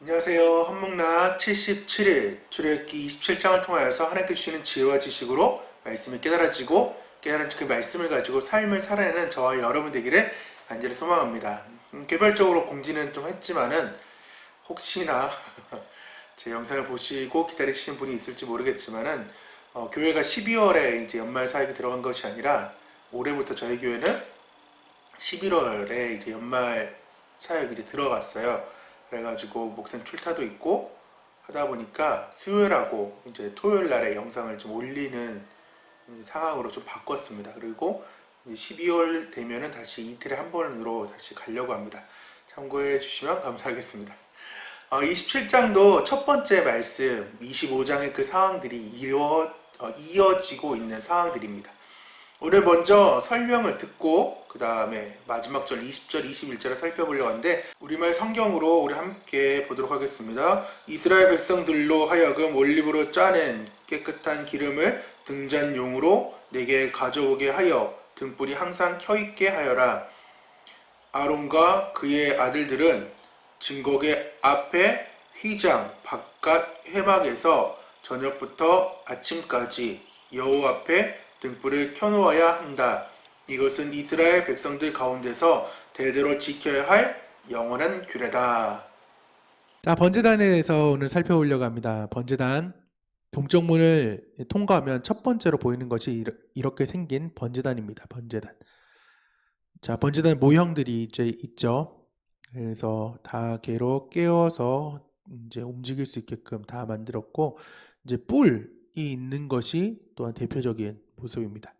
안녕하세요. 한목나 77일 출애굽기 27장을 통하여서 하나님께 주시는 지혜와 지식으로 말씀이 깨달아지고 깨달은 그 말씀을 가지고 삶을 살아내는 저와 여러분 되기를 간절히 소망합니다. 개별적으로 공지는 좀 했지만은 혹시나 제 영상을 보시고 기다리시는 분이 있을지 모르겠지만은 교회가 12월에 이제 연말 사역이 들어간 것이 아니라 올해부터 저희 교회는 11월에 이제 연말 사역이 이제 들어갔어요. 그래가지고 목사님 출타도 있고 하다 보니까 수요일하고 이제 토요일 날에 영상을 좀 올리는 상황으로 좀 바꿨습니다. 그리고 이제 12월 되면은 다시 이틀에 한 번으로 다시 가려고 합니다. 참고해 주시면 감사하겠습니다. 27장도 첫 번째 말씀, 25장의 그 상황들이 이어지고 있는 상황들입니다. 오늘 먼저 설명을 듣고 그 다음에 마지막 절 20절, 21절을 살펴보려고 하는데 우리말 성경으로 우리 함께 보도록 하겠습니다. 이스라엘 백성들로 하여금 올리브로 짜낸 깨끗한 기름을 등잔용으로 내게 가져오게 하여 등불이 항상 켜있게 하여라. 아론과 그의 아들들은 증거계 앞에 휘장 바깥 회막에서 저녁부터 아침까지 여호와 앞에 등불을 켜놓아야 한다. 이것은 이스라엘 백성들 가운데서 대대로 지켜야 할 영원한 규례다. 자, 번제단에 대해서 오늘 살펴보려고 합니다. 번제단, 동정문을 통과하면 첫 번째로 보이는 것이 이렇게 생긴 번제단입니다. 번제단. 자, 번제단 모형들이 이제 있죠. 그래서 다 개로 깨워서 이제 움직일 수 있게끔 다 만들었고, 이제 뿔이 있는 것이 또한 대표적인 모습입니다.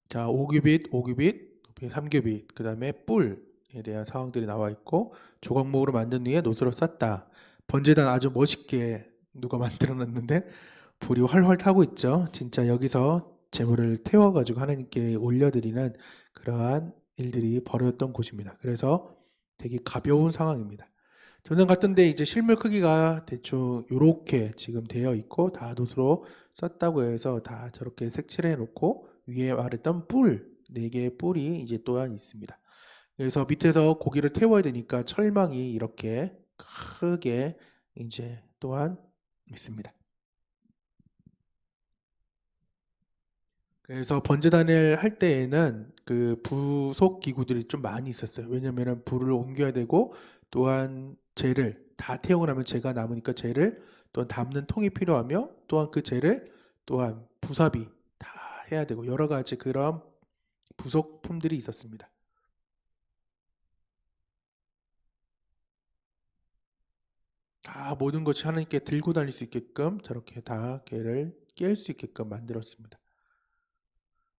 자, 5규빗, 5규빗, 3규빗, 그 다음에 뿔에 대한 사항들이 나와 있고 조각목으로 만든 위에 노스로 쌌다. 번제단 아주 멋있게 누가 만들어 놨는데 불이 활활 타고 있죠. 진짜 여기서 제물을 태워가지고 하나님께 올려드리는 그러한 일들이 벌어졌던 곳입니다. 그래서 되게 가벼운 상황입니다. 전선 같은데 이제 실물 크기가 대충 요렇게 지금 되어 있고 다 돛으로 썼다고 해서 다 저렇게 색칠해 놓고 위에 말했던 뿔, 4개의 뿔이 이제 또한 있습니다. 그래서 밑에서 고기를 태워야 되니까 철망이 이렇게 크게 이제 또한 있습니다. 그래서 번제단을 할 때에는 그 부속 기구들이 좀 많이 있었어요. 왜냐면은 불을 옮겨야 되고 또한 재를 다 태우고 나면 재가 남으니까 재를 또한 담는 통이 필요하며 또한 그 재를 또한 부삽이 다 해야 되고 여러 가지 그런 부속품들이 있었습니다. 다 모든 것이 하나님께 들고 다닐 수 있게끔 저렇게 다 개를 깰 수 있게끔 만들었습니다.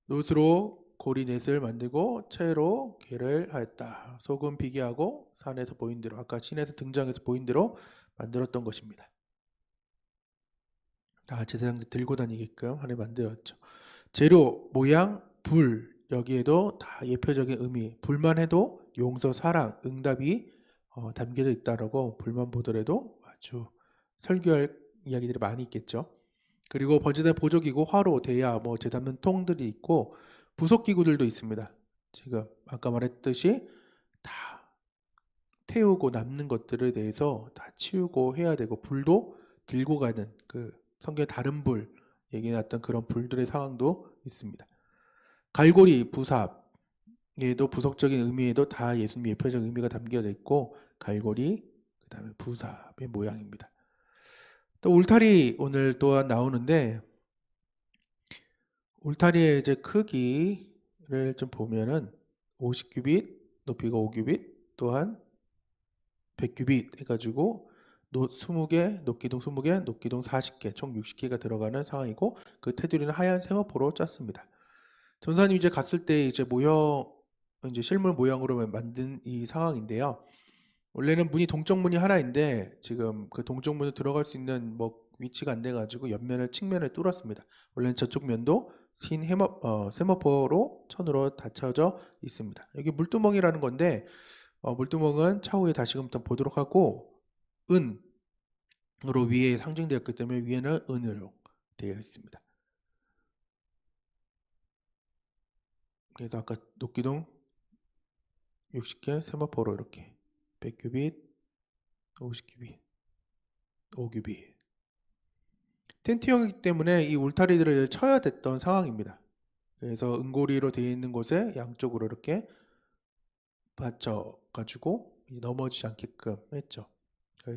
놋으로 고리넷을 만들고 채로 개를 하였다. 소금 비계하고 산에서 보인 대로 아까 신에서 등장해서 보인 대로 만들었던 것입니다. 다 제사장들 들고 다니게끔 하나 만들었죠. 재료, 모양, 불 여기에도 다 예표적인 의미 불만 해도 용서, 사랑, 응답이 담겨져 있다라고 불만 보더라도 아주 설교할 이야기들이 많이 있겠죠. 그리고 번제단 보조기구, 화로, 대야, 재 담는 통들이 있고 부속 기구들도 있습니다. 지금 아까 말했듯이 다 태우고 남는 것들에 대해서 다 치우고 해야 되고 불도 들고 가는 그 성경의 다른 불 얘기 나왔던 그런 불들의 상황도 있습니다. 갈고리, 부삽 얘도 부속적인 의미에도 다 예수님의 예표적 의미가 담겨져 있고 갈고리 그 다음에 부삽의 모양입니다. 또 울타리 오늘 또한 나오는데 울타리의 이제 크기를 좀 보면은 50규빗, 높이가 5규빗, 또한 100규빗 해가지고 20개, 녹기둥 20개, 녹기둥 40개, 총 60개가 들어가는 상황이고 그 테두리는 하얀 세마포로 짰습니다. 전사님 이제 갔을 때 이제 모형, 이제 실물 모양으로 만든 이 상황인데요. 원래는 문이 동쪽 문이 하나인데 지금 그 동쪽 문에 들어갈 수 있는 위치가 안 돼가지고 옆면을 측면을 뚫었습니다. 원래는 저쪽 면도 흰 세마포로 천으로 닫혀져 있습니다. 여기 물두멍이라는 건데 물두멍은 차후에 다시금 보도록 하고 은으로 위에 상징되었기 때문에 위에는 은으로 되어 있습니다. 그래서 아까 녹기둥 60개 세마포로 이렇게 100규빗, 50규빗, 5규빗. 텐트형이기 때문에 이 울타리들을 쳐야 됐던 상황입니다. 그래서 은고리로 되어 있는 곳에 양쪽으로 이렇게 받쳐가지고 넘어지지 않게끔 했죠.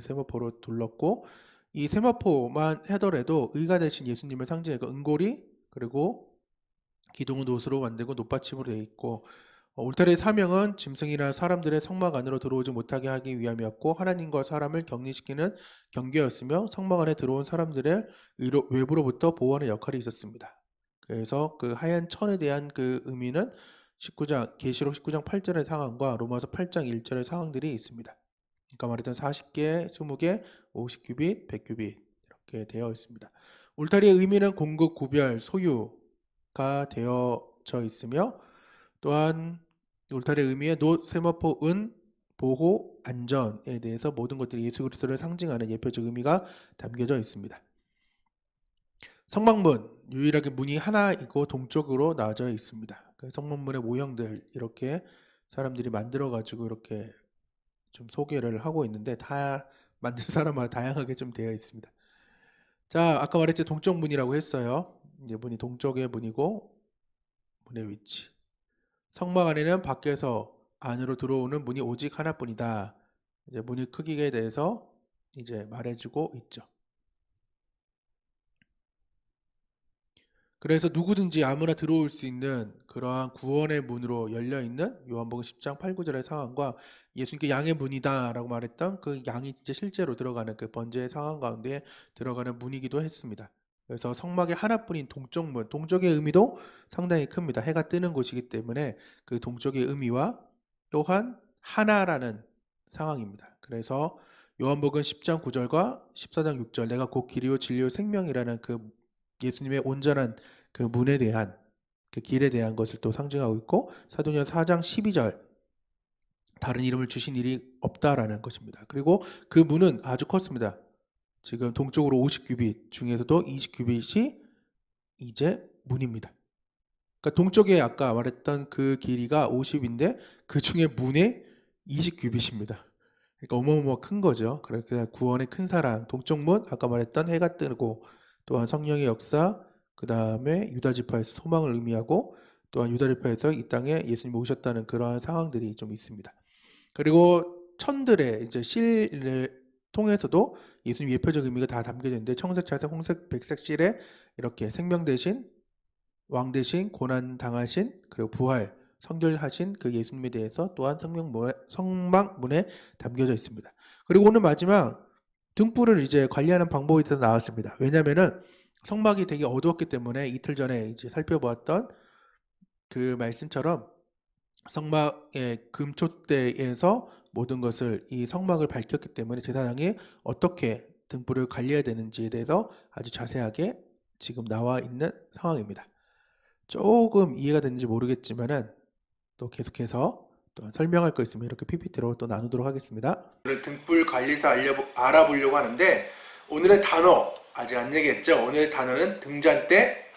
세마포로 둘렀고, 이 세마포만 하더라도 의가 되신 예수님을 상징하고 은고리, 그리고 기둥은 놋으로 만들고 놋받침으로 되어 있고, 울타리의 사명은 짐승이나 사람들의 성막 안으로 들어오지 못하게 하기 위함이었고, 하나님과 사람을 격리시키는 경계였으며, 성막 안에 들어온 사람들의 외부로부터 보호하는 역할이 있었습니다. 그래서 그 하얀 천에 대한 그 의미는 계시록 19장 8절의 상황과 로마서 8장 1절의 상황들이 있습니다. 그러니까 말했던 40개, 20개, 50규빗, 100규빗 이렇게 되어 있습니다. 울타리의 의미는 공급, 구별, 소유가 되어져 있으며, 또한 울타리의 의미에 놋, 세마포, 은, 보호, 안전에 대해서 모든 것들이 예수 그리스도를 상징하는 예표적 의미가 담겨져 있습니다. 성막문, 유일하게 문이 하나이고 동쪽으로 나눠져 있습니다. 성막문의 모형들 이렇게 사람들이 만들어 가지고 이렇게 좀 소개를 하고 있는데, 다 만든 사람마다 다양하게 좀 되어 있습니다. 자, 아까 말했지 동쪽 문이라고 했어요. 이제 문이 동쪽의 문이고, 문의 위치. 성막 안에는 밖에서 안으로 들어오는 문이 오직 하나뿐이다. 이제 문의 크기에 대해서 이제 말해주고 있죠. 그래서 누구든지 아무나 들어올 수 있는 그러한 구원의 문으로 열려있는 요한복음 10장 8, 9절의 상황과 예수님께 양의 문이다 라고 말했던 그 양이 진짜 실제로 들어가는 그 번제의 상황 가운데 들어가는 문이기도 했습니다. 그래서 성막의 하나뿐인 동쪽문, 동쪽의 의미도 상당히 큽니다. 해가 뜨는 곳이기 때문에 그 동쪽의 의미와 또한 하나라는 상황입니다. 그래서 요한복음 10장 9절과 14장 6절, 내가 곧 길이요 진리요 생명이라는 그 예수님의 온전한 그 문에 대한, 그 길에 대한 것을 또 상징하고 있고, 사도행전 4장 12절, 다른 이름을 주신 일이 없다라는 것입니다. 그리고 그 문은 아주 컸습니다. 지금 동쪽으로 50규빗 중에서도 20규빗이 이제 문입니다. 그러니까 동쪽에 아까 말했던 그 길이가 50인데 그 중에 문에 20규빗입니다. 그러니까 어마어마하게 큰 거죠. 그래서 구원의 큰 사랑, 동쪽문, 아까 말했던 해가 뜨고, 또한 성령의 역사, 그 다음에 유다 지파에서 소망을 의미하고, 또한 유다 지파에서 이 땅에 예수님이 오셨다는 그러한 상황들이 좀 있습니다. 그리고 천들의 이제 실을 통해서도 예수님 예표적 의미가 다 담겨져 있는데, 청색, 차색, 홍색, 백색 실에 이렇게 생명 대신, 왕 대신, 고난 당하신, 그리고 부활, 성결하신 그 예수님에 대해서 또한 성막문에 담겨져 있습니다. 그리고 오늘 마지막 등불을 이제 관리하는 방법이 더 나왔습니다. 왜냐면은 성막이 되게 어두웠기 때문에 이틀 전에 이제 살펴보았던 그 말씀처럼 성막의 금촛대에서 모든 것을 이 성막을 밝혔기 때문에 제사장이 어떻게 등불을 관리해야 되는지에 대해서 아주 자세하게 지금 나와 있는 상황입니다. 조금 이해가 되는지 모르겠지만은 또 계속해서 또 설명할 거 있으면 이렇게 PPT로 또 나누도록 하겠습니다. 오늘 등불 관리사 알아보려고 하는데, 오늘의 단어 아직 안 얘기했죠. 오늘의 단어는 등잔대,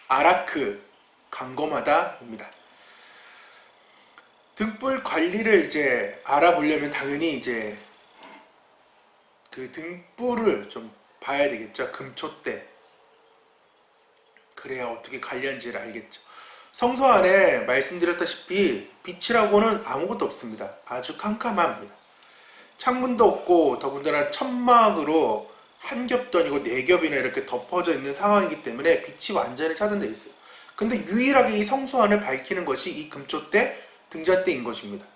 아라크, 강검하다입니다. 등불 관리를 이제 알아보려면 당연히 이제 그 등불을 좀 봐야 되겠죠. 금촛대. 그래야 어떻게 관리하는지를 알겠죠. 성소 안에 말씀드렸다시피 빛이라고는 아무것도 없습니다. 아주 캄캄합니다. 창문도 없고 더군다나 천막으로 한 겹도 아니고 네 겹이나 이렇게 덮어져 있는 상황이기 때문에 빛이 완전히 차단되어 있어요. 근데 유일하게 이 성소 안을 밝히는 것이 이 금촛대, 등잔대인 것입니다.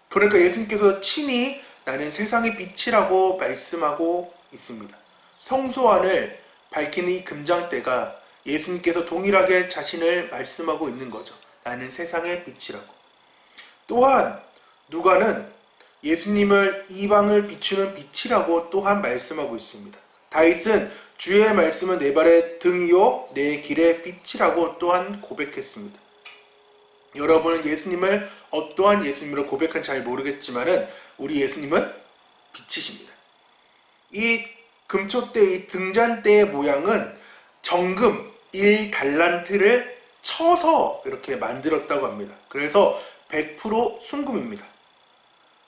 그러니까 예수님께서 친히 나는 세상의 빛이라고 말씀하고 있습니다. 성소 안을 밝히는 이 금장대가 예수님께서 동일하게 자신을 말씀하고 있는 거죠. 나는 세상의 빛이라고. 또한 누가는 예수님을 이방을 비추는 빛이라고 또한 말씀하고 있습니다. 다윗은 주의 말씀은 내 발의 등이요 내 길의 빛이라고 또한 고백했습니다. 여러분은 예수님을 어떠한 예수님으로 고백한지 잘 모르겠지만은 우리 예수님은 빛이십니다. 이 금촛대, 이 등잔대의 모양은 정금 1달란트를 쳐서 이렇게 만들었다고 합니다. 그래서 100% 순금입니다.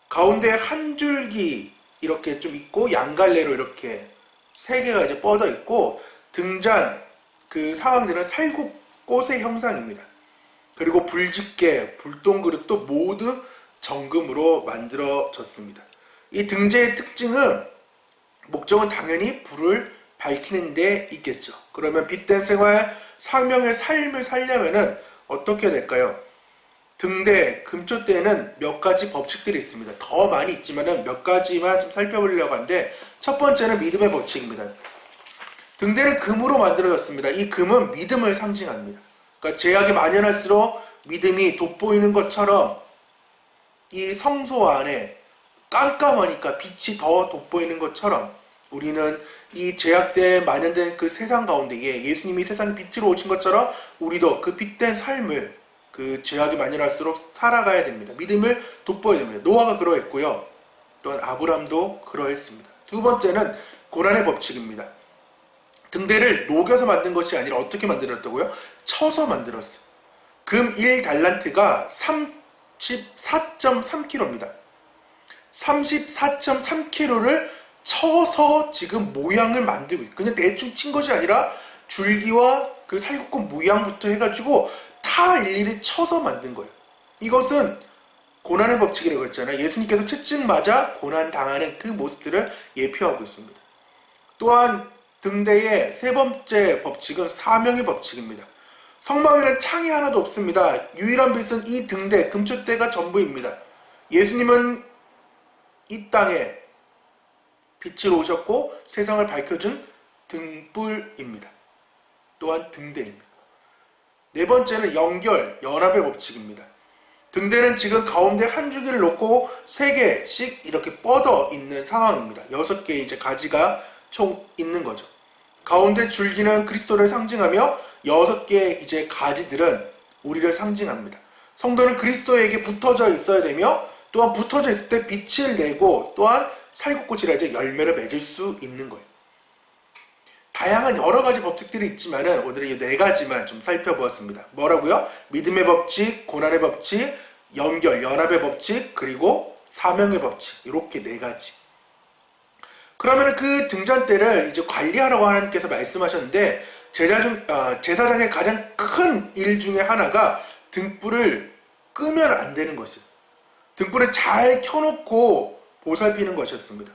가운데 한 줄기 이렇게 좀 있고 양갈래로 이렇게 세 개가 이제 뻗어 있고 등잔 그 상황들은 살구꽃의 형상입니다. 그리고 불집게, 불똥그릇도 모두 정금으로 만들어졌습니다. 이 등재의 특징은 목적은 당연히 불을 밝히는 데 있겠죠. 그러면 빛된 생활, 사명의 삶을 살려면은 어떻게 될까요? 등대, 금초대에는 몇 가지 법칙들이 있습니다. 더 많이 있지만은 몇 가지만 좀 살펴보려고 하는데 첫 번째는 믿음의 법칙입니다. 등대는 금으로 만들어졌습니다. 이 금은 믿음을 상징합니다. 그러니까 제약이 만연할수록 믿음이 돋보이는 것처럼 이 성소 안에 깜깜하니까 빛이 더 돋보이는 것처럼 우리는 이 제약된 만연된 그 세상 가운데에 예수님이 세상에 빛으로 오신 것처럼 우리도 그 빛된 삶을 그 제약이 만연할수록 살아가야 됩니다. 믿음을 돋보여야 됩니다. 노아가 그러했고요. 또한 아브람도 그러했습니다. 두 번째는 고난의 법칙입니다. 등대를 녹여서 만든 것이 아니라 어떻게 만들었다고요? 쳐서 만들었어요. 금 1달란트가 34.3kg입니다. 34.3kg를 쳐서 지금 모양을 만들고 있어요. 그냥 대충 친 것이 아니라 줄기와 그 살구꽃 모양부터 해가지고 다 일일이 쳐서 만든 거예요. 이것은 고난의 법칙이라고 했잖아요. 예수님께서 채찍 맞아 고난 당하는 그 모습들을 예표하고 있습니다. 또한 등대의 세 번째 법칙은 사명의 법칙입니다. 성막에는 창이 하나도 없습니다. 유일한 빛은 이 등대, 금초대가 전부입니다. 예수님은 이 땅에 빛으로 오셨고 세상을 밝혀준 등불입니다. 또한 등대입니다. 네 번째는 연합의 법칙입니다. 등대는 지금 가운데 한 줄기를 놓고 세 개씩 이렇게 뻗어 있는 상황입니다. 6개의 이제 가지가 총 있는 거죠. 가운데 줄기는 그리스도를 상징하며 6개의 이제 가지들은 우리를 상징합니다. 성도는 그리스도에게 붙어져 있어야 되며 또한 붙어져 있을 때 빛을 내고 또한 살구꽃이라 이제 열매를 맺을 수 있는 거예요. 다양한 여러 가지 법칙들이 있지만은 오늘은 이 4가지만 좀 살펴보았습니다. 뭐라고요? 믿음의 법칙, 고난의 법칙, 연합의 법칙, 그리고 사명의 법칙. 이렇게 4가지. 그러면 그 등잔대를 이제 관리하라고 하나님께서 말씀하셨는데 제사장의 가장 큰 일 중에 하나가 등불을 끄면 안 되는 것이에요. 등불을 잘 켜놓고 보살피는 것이었습니다.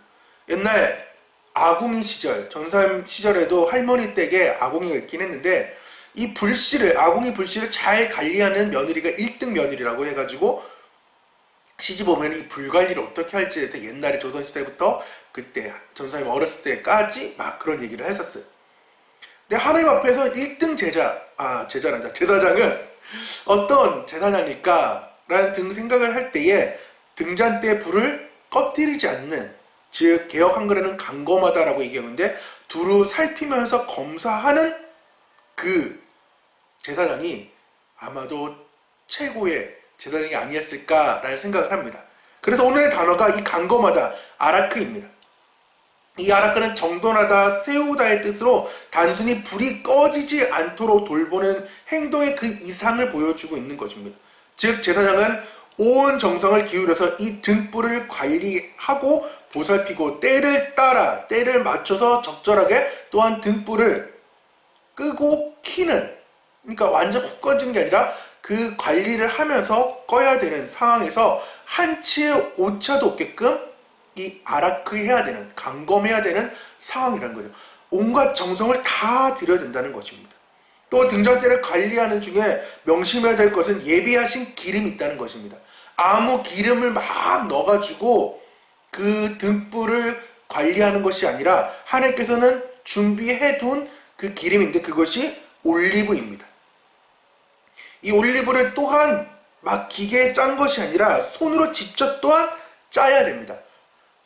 옛날 아궁이 시절, 전사님 시절에도 할머니 댁에 아궁이가 있긴 했는데 이 아궁이 불씨를 잘 관리하는 며느리가 1등 며느리라고 해가지고 시집 오면 이 불 관리를 어떻게 할지에 대해서 옛날에 조선시대부터 그때 전사님 어렸을 때까지 막 그런 얘기를 했었어요. 근데 하나님 앞에서 1등 제사장은 어떤 제사장일까라는 생각을 할 때에 등잔대 불을 꺼뜨리지 않는, 즉 개역 한글에는 강검하다라고 얘기하는데 두루 살피면서 검사하는 그 제사장이 아마도 최고의 제사장이 아니었을까라는 생각을 합니다. 그래서 오늘의 단어가 이 강검하다, 아라크입니다. 이 아라크는 정돈하다, 세우다의 뜻으로 단순히 불이 꺼지지 않도록 돌보는 행동의 그 이상을 보여주고 있는 것입니다. 즉 제사장은 온 정성을 기울여서 이 등불을 관리하고 보살피고 때를 따라 때를 맞춰서 적절하게 또한 등불을 끄고 켜는, 그러니까 완전 훅 꺼지는 게 아니라 그 관리를 하면서 꺼야 되는 상황에서 한치의 오차도 없게끔 이 아라크해야 되는, 강검해야 되는 상황이라는 거죠. 온갖 정성을 다 들여야 된다는 것입니다. 또 등잔대를 관리하는 중에 명심해야 될 것은 예비하신 기름이 있다는 것입니다. 아무 기름을 막 넣어가지고 그 등불을 관리하는 것이 아니라 하나님께서는 준비해둔 그 기름인데 그것이 올리브입니다. 이 올리브를 또한 막 기계에 짠 것이 아니라 손으로 직접 또한 짜야 됩니다.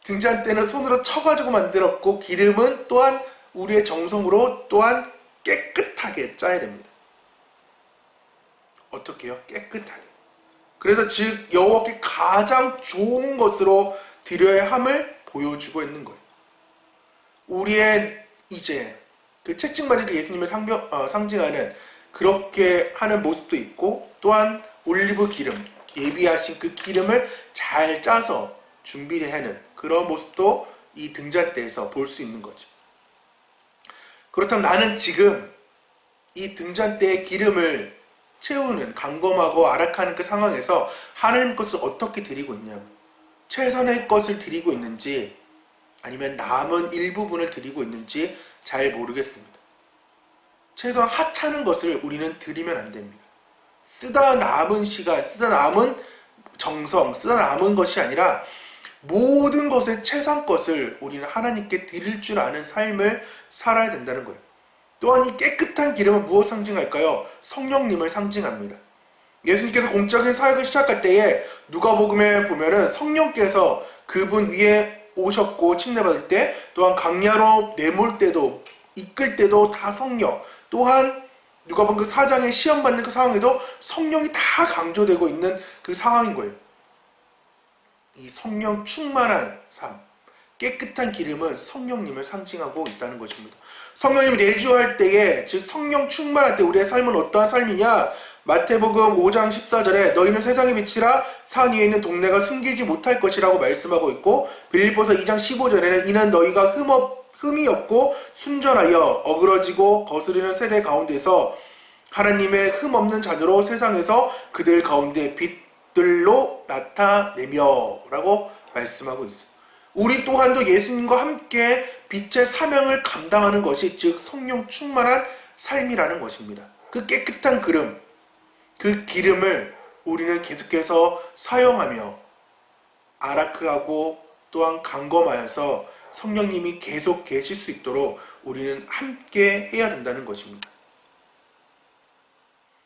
등잔대는 손으로 쳐가지고 만들었고 기름은 또한 우리의 정성으로 또한 깨끗하게 짜야 됩니다. 어떻게 해요? 깨끗하게. 그래서 즉 여호와께 가장 좋은 것으로 드려야 함을 보여주고 있는 거예요. 우리의 이제 그 채찍 맞은 그 예수님을 상징하는 그렇게 하는 모습도 있고, 또한 올리브 기름, 예비하신 그 기름을 잘 짜서 준비하는 그런 모습도 이 등잔대에서 볼 수 있는 거죠. 그렇다면 나는 지금 이 등잔대에 기름을 채우는, 감검하고 아락하는 그 상황에서 하나님 것을 어떻게 드리고 있냐, 최선의 것을 드리고 있는지 아니면 남은 일부분을 드리고 있는지 잘 모르겠습니다. 최소한 하찮은 것을 우리는 드리면 안 됩니다. 쓰다 남은 시간, 쓰다 남은 정성, 쓰다 남은 것이 아니라 모든 것의 최상것을 우리는 하나님께 드릴 줄 아는 삶을 살아야 된다는 거예요. 또한 이 깨끗한 기름은 무엇을 상징할까요? 성령님을 상징합니다. 예수님께서 공적인 사역을 시작할 때에 누가복음에 보면은 성령께서 그분 위에 오셨고 침례받을 때, 또한 강야로 내몰 때도, 이끌 때도 다 성령, 또한 누가복음 그 4장에 시험 받는 그 상황에도 성령이 다 강조되고 있는 그 상황인 거예요. 이 성령 충만한 삶, 깨끗한 기름은 성령님을 상징하고 있다는 것입니다. 성령님이 내주할 때에, 즉 성령 충만할 때 우리의 삶은 어떠한 삶이냐? 마태복음 5장 14절에 너희는 세상의 빛이라 산 위에 있는 동네가 숨기지 못할 것이라고 말씀하고 있고, 빌립보서 2장 15절에는 이는 너희가 흠이 없고 순전하여 어그러지고 거스르는 세대 가운데서 하나님의 흠 없는 자녀로 세상에서 그들 가운데 빛들로 나타내며 라고 말씀하고 있어요. 우리 또한도 예수님과 함께 빛의 사명을 감당하는 것이, 즉 성령 충만한 삶이라는 것입니다. 그 깨끗한 기름, 그 기름을 우리는 계속해서 사용하며 아라크하고 또한 감검하여서 성령님이 계속 계실 수 있도록 우리는 함께 해야 된다는 것입니다.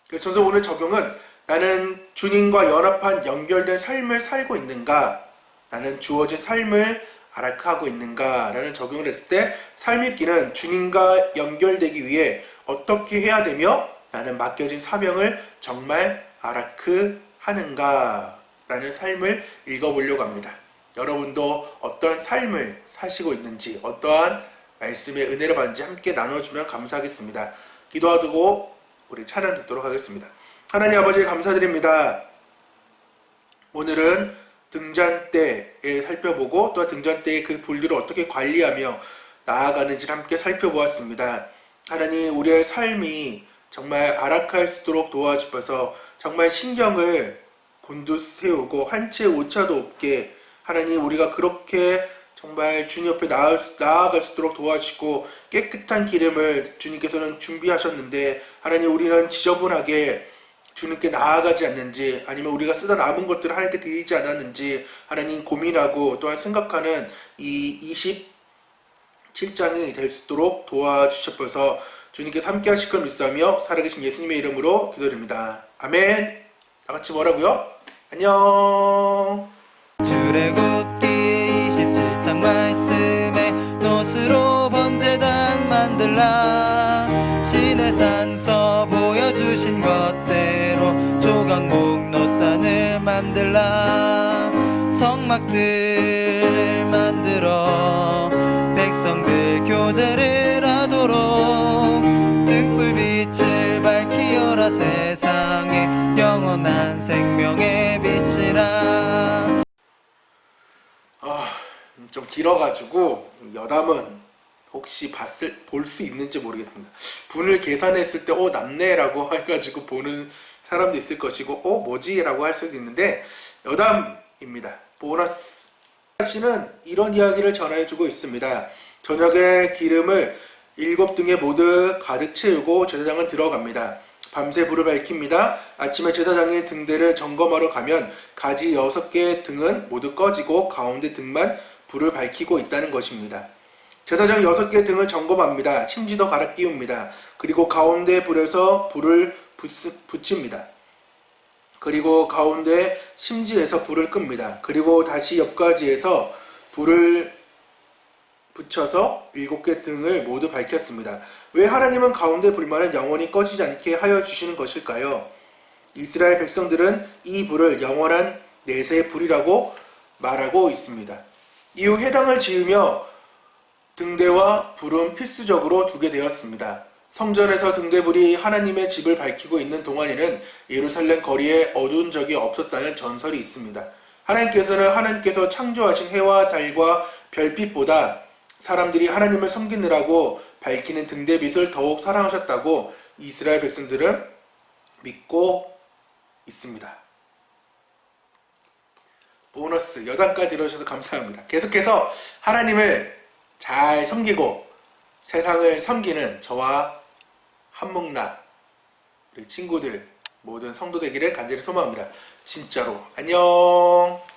그래서 저도 오늘 적용은, 나는 주님과 연합한 연결된 삶을 살고 있는가, 나는 주어진 삶을 아라크하고 있는가 라는 적용을 했을 때, 삶의 길은 주님과 연결되기 위해 어떻게 해야 되며 나는 맡겨진 사명을 정말 아라크하는가 라는 삶을 읽어보려고 합니다. 여러분도 어떠한 삶을 사시고 있는지, 어떠한 말씀의 은혜를 받는지 함께 나눠주면 감사하겠습니다. 기도하고 우리 찬양 듣도록 하겠습니다. 하나님 아버지 감사드립니다. 오늘은 등잔대에 살펴보고, 또 등잔대의 그 불들을 어떻게 관리하며 나아가는지를 함께 살펴보았습니다. 하나님, 우리의 삶이 정말 아락할 수 있도록 도와주셔서 정말 신경을 곤두세우고 한 채 오차도 없게, 하나님 우리가 그렇게 정말 주님 옆에 나아갈 수 있도록 도와주시고, 깨끗한 기름을 주님께서는 준비하셨는데 하나님 우리는 지저분하게 주님께 나아가지 않는지, 아니면 우리가 쓰다 남은 것들을 하나님께 드리지 않았는지 하나님 고민하고 또한 생각하는 이 27장이 될 수 있도록 도와주셔서 주님께서 함께 하실 걸 믿사며 살아계신 예수님의 이름으로 기도드립니다. 아멘. 다같이 뭐라고요? 안녕. 출애굽기 27장 말씀에 노스로 번제단 만들라. 시내산서 보여주신 것대로 조각목 놋단을 만들라. 성막들 만들어 백성들 교제를 하도록 등불빛을 밝히어라. 세상에 영원한 생명의 빛이라. 좀 길어가지고 여담은 혹시 볼 수 있는지 모르겠습니다. 분을 계산했을 때 남네라고 해가지고 보는 사람도 있을 것이고 뭐지? 라고 할 수도 있는데, 여담입니다. 보너스. 씨는 이런 이야기를 전해주고 있습니다. 저녁에 기름을 7등에 모두 가득 채우고 제사장은 들어갑니다. 밤새 불을 밝힙니다. 아침에 제사장이 등대를 점검하러 가면 가지 6개의 등은 모두 꺼지고 가운데 등만 불을 밝히고 있다는 것입니다. 제사장이 6개의 등을 점검합니다. 심지도 갈아 끼웁니다. 그리고 가운데 불에서 불을 붙입니다. 그리고 가운데 심지에서 불을 끕니다. 그리고 다시 옆가지에서 불을 붙여서 7개 등을 모두 밝혔습니다. 왜 하나님은 가운데 불만을 영원히 꺼지지 않게 하여 주시는 것일까요? 이스라엘 백성들은 이 불을 영원한 내세의 불이라고 말하고 있습니다. 이후 회당을 지으며 등대와 불은 필수적으로 두게 되었습니다. 성전에서 등대불이 하나님의 집을 밝히고 있는 동안에는 예루살렘 거리에 어두운 적이 없었다는 전설이 있습니다. 하나님께서 창조하신 해와 달과 별빛보다 사람들이 하나님을 섬기느라고 밝히는 등대빛을 더욱 사랑하셨다고 이스라엘 백성들은 믿고 있습니다. 보너스 여단까지 들어주셔서 감사합니다. 계속해서 하나님을 잘 섬기고 세상을 섬기는 저와 한목나 우리 친구들 모든 성도 되기를 간절히 소망합니다. 진짜로 안녕.